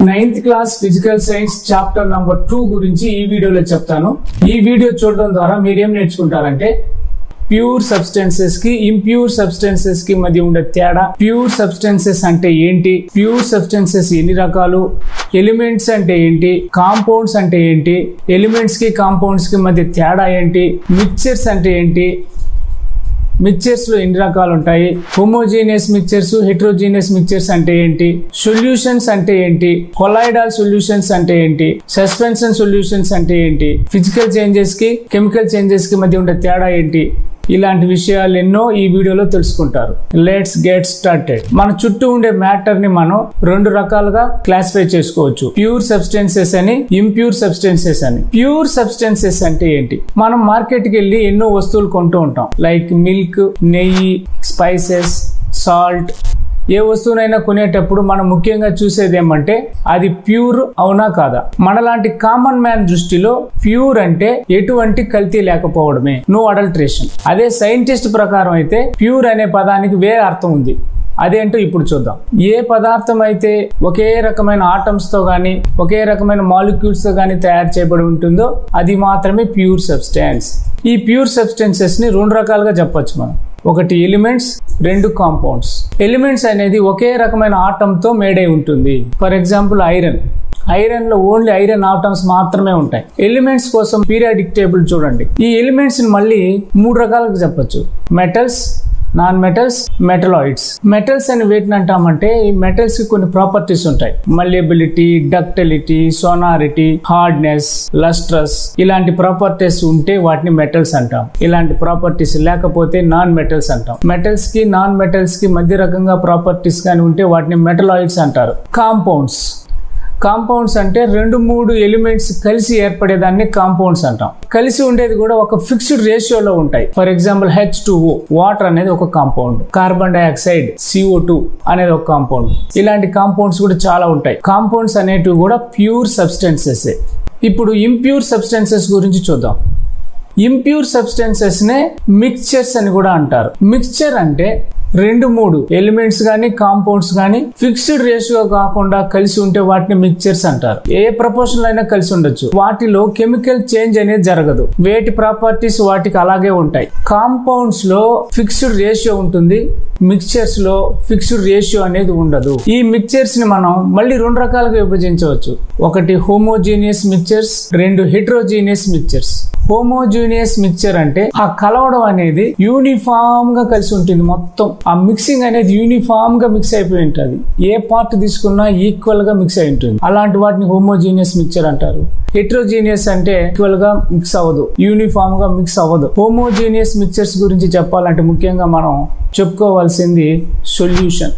9th class physical science chapter number 2 గురించి ఈ వీడియోలో చెప్తాను. ఈ వీడియో చూడడం ద్వారా మీరు ఏం నేర్చుకుంటారంటే ప్యూర్ సబ్స్టెన్సెస్ కి ఇంప్యూర్ సబ్స్టెన్సెస్ కి మధ్య ఉండే తేడా, ప్యూర్ సబ్స్టెన్సెస్ అంటే ఏంటి, ప్యూర్ సబ్స్టెన్సెస్ ఎన్ని రకాలు, ఎలిమెంట్స్ అంటే ఏంటి, కాంపౌండ్స్ అంటే ఏంటి, ఎలిమెంట్స్ కి కాంపౌండ్స్ కి మధ్య తేడా ఏంటి, మిక్చర్స్ అంటే ఏంటి, మిక్చర్స్ లో ఎన్ని రకాలు ఉంటాయి, హోమోజీనియస్ మిక్చర్స్, హెట్రోజీనియస్ మిక్చర్స్ అంటే ఏంటి, సొల్యూషన్స్ అంటే ఏంటి, కొలాయిడల్ సొల్యూషన్స్ అంటే ఏంటి, సస్పెన్షన్ సొల్యూషన్స్ అంటే ఏంటి, ఫిజికల్ చేంజెస్ కి కెమికల్ చేంజెస్ కి మధ్య ఉండే తేడా ఏంటి, ఇలాంటి విషయాలు ఎన్నో ఈ వీడియోలో తెలుసుకుంటారు. Let's get started. మన చుట్టూ ఉండే మ్యాటర్ ని మనం రెండు రకాలుగా క్లాసిఫై చేసుకోవచ్చు. ప్యూర్ సబ్స్టెన్సెస్ అని, ఇంప్యూర్ సబ్స్టెన్సెస్ అని. ప్యూర్ సబ్స్టెన్సెస్ అంటే ఏంటి? మనం మార్కెట్ కి వెళ్ళి ఎన్నో వస్తువులు కొంటూ ఉంటాం. లైక్ మిల్క్, నెయ్యి, స్పైసెస్, సాల్ట్. ఏ వస్తువునైనా కొనేటప్పుడు మనం ముఖ్యంగా చూసేది ఏమంటే అది ప్యూర్ అవునా కాదా. మనలాంటి కామన్ మ్యాన్ దృష్టిలో ప్యూర్ అంటే ఎటువంటి కల్తీ లేకపోవడమే, నో అడల్ట్రేషన్. అదే సైంటిస్ట్ ప్రకారం అయితే ప్యూర్ అనే పదానికి వేరే అర్థం ఉంది. అదేంటో ఇప్పుడు చూద్దాం. ఏ పదార్థం అయితే ఒకే రకమైన ఆటమ్స్ తో గానీ ఒకే రకమైన మాలిక్యూల్స్ తో గానీ తయారు చేయబడి ఉంటుందో అది మాత్రమే ప్యూర్ సబ్స్టెన్స్. ఈ ప్యూర్ సబ్స్టెన్సెస్ ని రెండు రకాలుగా చెప్పొచ్చు మనం. ఒకటి ఎలిమెంట్స్, రెండు కాంపౌండ్స్. ఎలిమెంట్స్ అనేది ఒకే రకమైన ఆటమ్ తో మేడ్ అయి ఉంటుంది. ఫర్ ఎగ్జాంపుల్ ఐరన్ లో ఓన్లీ ఐరన్ ఆటమ్స్ మాత్రమే ఉంటాయి. ఎలిమెంట్స్ కోసం పీరియాడిక్ టేబుల్ చూడండి. ఈ ఎలిమెంట్స్ ని మళ్ళీ మూడు రకాలుగా చెప్పొచ్చు. Metals, non metals, metalloids. Metals అని వేటిని అంటామంటే ఈ మెటల్స్ కి కొన్ని ప్రాపర్టీస్ ఉంటాయి. మల్యబిలిటీ, డక్టిలిటీ, సోనారిటీ, హార్డ్నెస్, లస్ట్రస్, ఇలాంటి ప్రాపర్టీస్ ఉంటే వాటిని మెటల్స్ అంటాం. ఇలాంటి ప్రాపర్టీస్ లేకపోతే నాన్ మెటల్స్ అంటాం. మెటల్స్ కి నాన్ మెటల్స్ కి మధ్య రకంగా ప్రాపర్టీస్ కానీ ఉంటే వాటిని మెటలాయిడ్స్ అంటారు. కాంపౌండ్స్ అంటే 2-3 ఎలిమెంట్స్ కలిసి ఏర్పడేదాన్ని కాంపౌండ్స్ అంటాం. కలిసి ఉండేది కూడా ఒక ఫిక్స్డ్ రేషియోలో ఉంటాయి. ఫర్ ఎగ్జాంపుల్ H2O, వాటర్ అనేది ఒక కాంపౌండ్. కార్బన్ డైఆక్సైడ్, CO2 అనేది ఒక కాంపౌండ్. ఇలాంటి కాంపౌండ్స్ కూడా చాలా ఉంటాయి. కాంపౌండ్స్ అనేటివి కూడా ప్యూర్ సబ్స్టెన్సెస్. ఇప్పుడు ఇంప్యూర్ సబ్స్టెన్సెస్ గురించి చూద్దాం. ఇంప్యూర్ సబ్స్టెన్సెస్ నే మిక్చర్స్ అని కూడా అంటారు. మిక్చర్ అంటే 2-3 ఎలిమెంట్స్ గానీ కాంపౌండ్స్ గానీ ఫిక్స్డ్ రేషియో కాకుండా కలిసి ఉంటే వాటిని మిక్చర్స్ అంటారు. ఏ ప్రపోర్షన్ అయినా కలిసి ఉండొచ్చు. వాటిలో కెమికల్ చేంజ్ అనేది జరగదు. వేటి ప్రాపర్టీస్ వాటికి అలాగే ఉంటాయి. కాంపౌండ్స్ లో ఫిక్స్డ్ రేషియో ఉంటుంది, మిక్చర్స్ లో ఫిక్స్డ్ రేషియో అనేది ఉండదు. ఈ మిక్చర్స్ ని మనం మళ్ళీ రెండు రకాలుగా విభజించవచ్చు. ఒకటి హోమోజీనియస్ మిక్చర్స్, రెండు హెట్రోజీనియస్ మిక్చర్స్. హోమోజీనియస్ మిక్చర్ అంటే ఆ కలవడం అనేది యూనిఫామ్ గా కలిసి ఉంటుంది. మొత్తం ఆ మిక్సింగ్ అనేది యూనిఫామ్ గా మిక్స్ అయిపోయి ఉంటుంది. ఏ పార్ట్ తీసుకున్నా ఈక్వల్ గా మిక్స్ అయి ఉంటుంది. అలాంటి వాటిని హోమోజీనియస్ మిక్చర్ అంటారు. హెట్రోజీనియస్ అంటే ఈక్వల్ గా మిక్స్ అవ్వదు, యూనిఫామ్ గా మిక్స్ అవ్వదు. హోమోజీనియస్ మిక్చర్స్ గురించి చెప్పాలంటే ముఖ్యంగా మనం చెప్పుకోవాల్సింది సొల్యూషన్.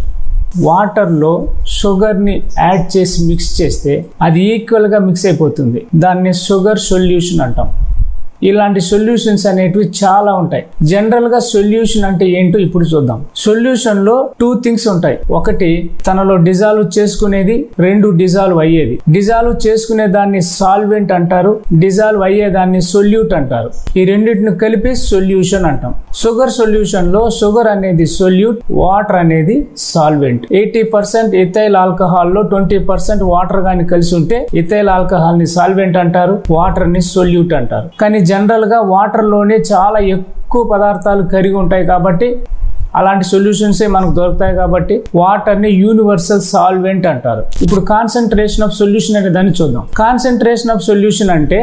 వాటర్ లో షుగర్ ని యాడ్ చేసి మిక్స్ చేస్తే అది ఈక్వల్ గా మిక్స్ అయిపోతుంది. దాన్ని షుగర్ సొల్యూషన్ అంటాం. ఇలాంటి సొల్యూషన్స్ అనేటివి చాలా ఉంటాయి. జనరల్ గా సొల్యూషన్ అంటే ఏంటో ఇప్పుడు చూద్దాం. సొల్యూషన్ లో 2 థింగ్స్ ఉంటాయి. ఒకటి తనలో డిజాల్వ్ చేసుకునేది, రెండు డిజాల్వ్ అయ్యేది. డిజాల్వ్ చేసుకునే దాన్ని సాల్వెంట్ అంటారు, డిజాల్వ్ అయ్యే దాన్ని సొల్యూట్ అంటారు. ఈ రెండింటిని కలిపి సొల్యూషన్ అంటాం. షుగర్ సొల్యూషన్ లో షుగర్ అనేది సొల్యూట్, వాటర్ అనేది సాల్వెంట్. 80% ఇథైల్ ఆల్కహాల్ లో 20% వాటర్ గాని కలిసి ఉంటే ఇథైల్ ఆల్కహాల్ ని సాల్వెంట్ అంటారు, వాటర్ ని సొల్యూట్ అంటారు. కానీ జనరల్ గా వాటర్ లోనే చాలా ఎక్కువ పదార్థాలు కరిగి ఉంటాయి కాబట్టి అలాంటి సొల్యూషన్స్ మనకు దొరుకుతాయి కాబట్టి వాటర్ ని యూనివర్సల్ సాల్వెంట్ అంటారు. ఇప్పుడు కాన్సన్ట్రేషన్ ఆఫ్ సొల్యూషన్ అనే దాన్ని చూద్దాం. కాన్సన్ట్రేషన్ ఆఫ్ సొల్యూషన్ అంటే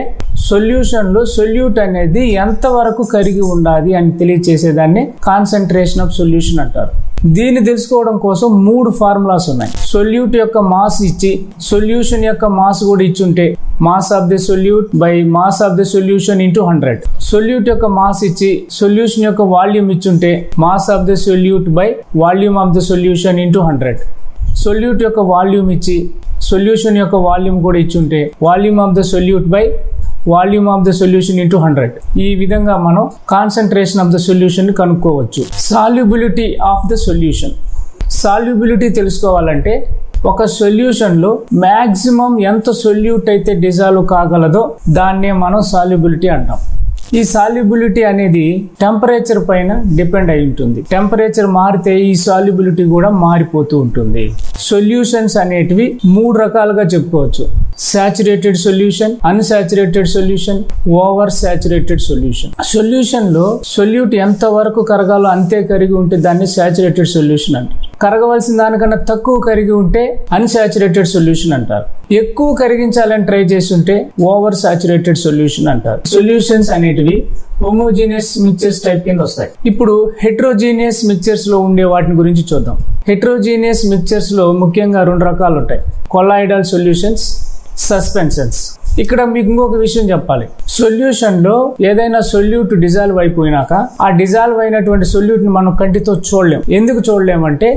సొల్యూషన్ లో సొల్యూట్ అనేది ఎంత వరకు కరిగి ఉండాలి అని తెలియచేసేదాన్ని కాన్సన్ట్రేషన్ ఆఫ్ సొల్యూషన్ అంటారు. దీన్ని తెలుసుకోవడం కోసం 3 ఫార్ములాస్ ఉన్నాయి. సొల్యూట్ యొక్క మాస్ ఇచ్చి సొల్యూషన్ యొక్క మాస్ కూడా ఇచ్చుంటే mass of the solute by mass of the solution into 100. Solute యొక్క మాస్ ఇచ్చి సొల్యూషన్ యొక్క వాల్యూమ్ ఇచ్చుంటే mass of the solute by volume of the solution into 100. Solute యొక్క వాల్యూమ్ ఇచ్చి సొల్యూషన్ యొక్క వాల్యూమ్ కూడా ఇచ్చుంటే volume of the solute by volume of the solution into 100. ఈ విధంగా మనం కాన్సన్ట్రేషన్ ఆఫ్ ద సొల్యూషన్ ని కనుక్కోవచ్చు. Solubility of the solution. Solubility తెలుసుకోవాలంటే ఒక సొల్యూషన్ లో మాక్సిమం ఎంత సొల్యూట్ అయితే డిజాల్వ్ కాగలదో దాన్నే మనం సాల్యుబిలిటీ అంటాం. ఈ సాల్యుబిలిటీ అనేది టెంపరేచర్ పైన డిపెండ్ అయి ఉంటుంది. టెంపరేచర్ మారితే ఈ సాల్యుబిలిటీ కూడా మారిపోతూ ఉంటుంది. సొల్యూషన్స్ అనేటివి 3 రకాలుగా చెప్పుకోవచ్చు. Saturated solution, unsaturated solution, over saturated solution. Solution లో సొల్యూట్ ఎంత వరకు కరగాలో అంతే కరిగి ఉంటే దాన్ని సాచురేటెడ్ సొల్యూషన్ అంటారు. కరగవలసిన దానికన్నా తక్కువ కరిగి ఉంటే అన్సాచురేటెడ్ సొల్యూషన్ అంటారు. ఎక్కువ కరిగించాలని ట్రై చేస్తుంటే ఓవర్ సాచురేటెడ్ సొల్యూషన్ అంటారు. సొల్యూషన్స్ అనేటివి హోమోజీనియస్ మిక్చర్స్ టైప్ కింద వస్తాయి. ఇప్పుడు హెట్రోజీనియస్ మిక్చర్స్ లో ఉండే వాటిని గురించి చూద్దాం. హెట్రోజీనియస్ మిక్చర్స్ లో ముఖ్యంగా 2 రకాలు ఉంటాయి. Colloidal solutions, suspensions. ఇక్కడ మీకు ఇంకొక విషయం చెప్పాలి. సొల్యూషన్ లో ఏదైనా సొల్యూట్ డిజాల్వ్ అయిపోయినాక ఆ డిజాల్వ్ అయినటువంటి సొల్యూట్ ని మనం కంటితో చూడలేం. ఎందుకు చూడలేమంటే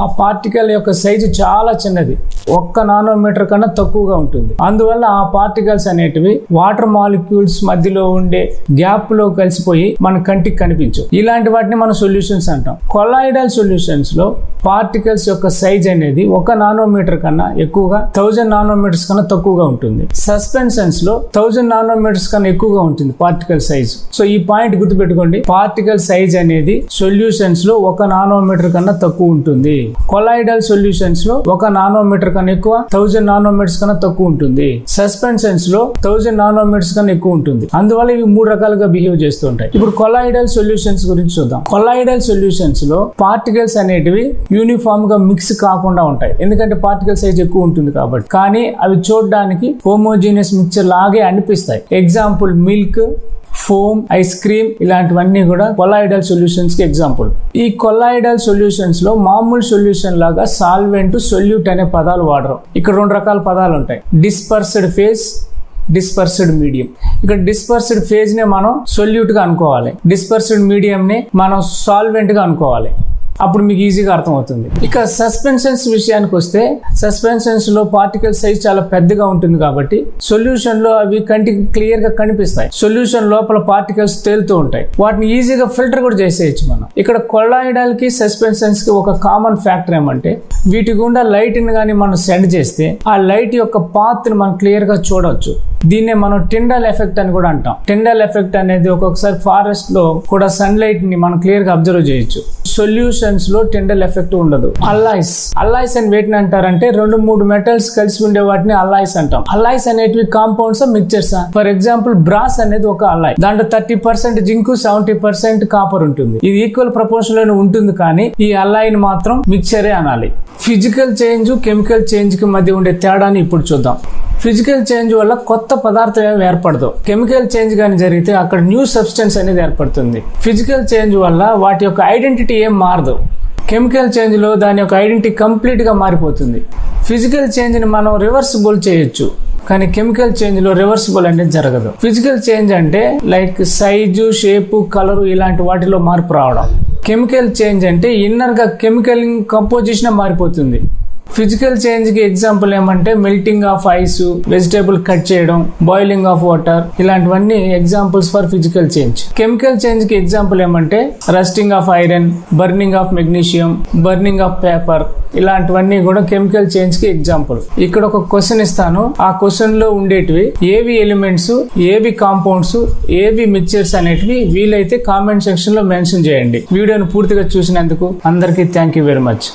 ఆ పార్టికల్ యొక్క సైజు చాలా చిన్నది, 1 నానోమీటర్ కన్నా తక్కువగా ఉంటుంది. అందువల్ల ఆ పార్టికల్స్ అనేటివి వాటర్ మాలిక్యూల్స్ మధ్యలో ఉండే గ్యాప్ లో కలిసిపోయి మన కంటికి కనిపించవు. ఇలాంటి వాటిని మనం సొల్యూషన్స్ అంటాం. కొలాయిడల్ సొల్యూషన్స్ లో పార్టికల్స్ యొక్క సైజ్ అనేది 1 నానోమీటర్ కన్నా ఎక్కువగా 1000 నానోమీటర్స్ కన్నా తక్కువగా ఉంటుంది. సస్పెన్షన్స్ లో 1000 నానోమీటర్స్ కన్నా ఎక్కువగా ఉంటుంది పార్టికల్ సైజ్. సో ఈ పాయింట్ గుర్తుపెట్టుకోండి. పార్టికల్ సైజ్ అనేది సొల్యూషన్స్ లో 1 నానోమీటర్ కన్నా తక్కువ ఉంటుంది. కొలాయిడల్ సొల్యూషన్స్ లో 1 నానోమీటర్ కన్నా ఎక్కువ, 1000 నానోమీటర్స్ కన్నా తక్కువ ఉంటుంది. సస్పెన్షన్స్ లో 1000 నానోమీటర్స్ కన్నా ఎక్కువ ఉంటుంది. అందువల్ల ఇవి 3 రకాలుగా బిహేవ్ చేస్తూ ఉంటాయి. ఇప్పుడు కొలాయిడల్ సొల్యూషన్స్ గురించి చూద్దాం. కొలాయిడల్ సొల్యూషన్స్ లో పార్టికల్స్ అనేటివి యూనిఫామ్ గా మిక్స్ కాకుండా ఉంటాయి. ఎందుకంటే పార్టికల్ సైజ్ ఎక్కువ ఉంటుంది కాబట్టి. కానీ అవి చూడడానికి హోమోజీనియస్ మిక్చర్ లాగే అనిపిస్తాయి. Example milk, foam, ice cream ఇలాంటివన్నీ కూడా కొలాయిడల్ సొల్యూషన్స్ కి ఎగ్జాంపుల్. ఈ కొలాయిడల్ సొల్యూషన్స్ లో మామూలు సొల్యూషన్ లాగా సాల్వెంట్, సొల్యూట్ అనే పదాలు వాడరు. ఇక్కడ 2 రకాల పదాలు ఉంటాయి. Dispersed phase, dispersed medium. ఇక్కడ డిస్పర్స్డ్ ఫేజ్ నే మనం సొల్యూట్ గా అనుకోవాలి, డిస్పర్స్డ్ మీడియం ని మనం సాల్వెంట్ గా అనుకోవాలి. అప్పుడు మీకు ఈజీగా అర్థమవుతుంది. ఇక సస్పెన్షన్స్ విషయానికి వస్తే సస్పెన్షన్స్ లో పార్టికల్ సైజ్ చాలా పెద్దగా ఉంటుంది కాబట్టి సొల్యూషన్ లో అవి కంటికి క్లియర్ గా కనిపిస్తాయి. సొల్యూషన్ లోపల పార్టికల్స్ తేలుతూ ఉంటాయి. వాటిని ఈజీగా ఫిల్టర్ కూడా చేసేయచ్చు మనం. ఇక్కడ కొలాయిడల్ కి సస్పెన్షన్స్ కి ఒక కామన్ ఫ్యాక్టర్ ఏమంటే వీటి గుండా లైట్ ని గానీ మనం సెండ్ చేస్తే ఆ లైట్ యొక్క పాత్ ని మనం క్లియర్ గా చూడవచ్చు. దీన్నే మనం టిండల్ ఎఫెక్ట్ అని కూడా అంటాం. టిండల్ ఎఫెక్ట్ అనేది ఒక్కొక్కసారి ఫారెస్ట్ లో కూడా సన్ లైట్ ని మనం క్లియర్ గా అబ్జర్వ్ చేయొచ్చు. సొల్యూషన్స్ లో టిండల్ ఎఫెక్ట్ ఉండదు. అల్లాయిస్ అని వేటిని అంటారంటే 2-3 మెటల్స్ కలిసి ఉండే వాటిని అల్లాయిస్ అంటాం. అల్లాయిస్ అనేటివి compounds, mixtures. For example brass అనేది ఒక అల్లాయ్. దాంట్లో 30% జింక్, 70% కాపర్ ఉంటుంది. ఇది ఈక్వల్ ప్రపోర్షన్ లోనే ఉంటుంది. కానీ ఈ అల్లాయ్ ని మాత్రం మిక్చరే అనాలి. ఫిజికల్ చేంజ్, కెమికల్ చేంజ్ కి మధ్య ఉండే తేడాని ఇప్పుడు చూద్దాం. ఫిజికల్ చేంజ్ వల్ల కొత్త పదార్థం ఏమి ఏర్పడదు. కెమికల్ చేంజ్ గానీ జరిగితే అక్కడ న్యూ సబ్స్టెన్స్ అనేది ఏర్పడుతుంది. ఫిజికల్ చేంజ్ వల్ల వాటి యొక్క ఐడెంటిటీ ఏం మారదు. కెమికల్ చేంజ్ లో దాని యొక్క ఐడెంటిటీ కంప్లీట్ గా మారిపోతుంది. ఫిజికల్ చేంజ్ ని మనం రివర్సిబుల్ చేయొచ్చు, కానీ కెమికల్ చేంజ్ లో రివర్సిబుల్ అనేది జరగదు. ఫిజికల్ చేంజ్ అంటే లైక్ సైజు, షేపు, కలరు ఇలాంటి వాటిలో మార్పు రావడం. కెమికల్ చేంజ్ అంటే ఇన్నర్ గా కెమికల్ కంపోజిషన్ మారిపోతుంది. ఫిజికల్ చేంజ్ కి ఎగ్జాంపుల్ ఏమంటే melting of ice, vegetable cut చేయడం, బాయిలింగ్ ఆఫ్ వాటర్ ఇలాంటివన్నీ examples for physical change. Chemical change కి ఎగ్జాంపుల్ ఏమంటే rusting of iron, burning of magnesium, burning of paper ఇలాంటివన్నీ కూడా కెమికల్ చేంజ్ కి ఎగ్జాంపుల్. ఇక్కడ ఒక క్వశ్చన్ ఇస్తాను. ఆ క్వశ్చన్ లో ఉండేటివి ఏవి ఎలిమెంట్స్, ఏవి కాంపౌండ్స్, ఏవి మిక్చర్స్ అనేటివి వీలైతే కామెంట్ సెక్షన్ లో మెన్షన్ చేయండి. వీడియోను పూర్తిగా చూసినందుకు అందరికీ థ్యాంక్ యూ వెరీ మచ్.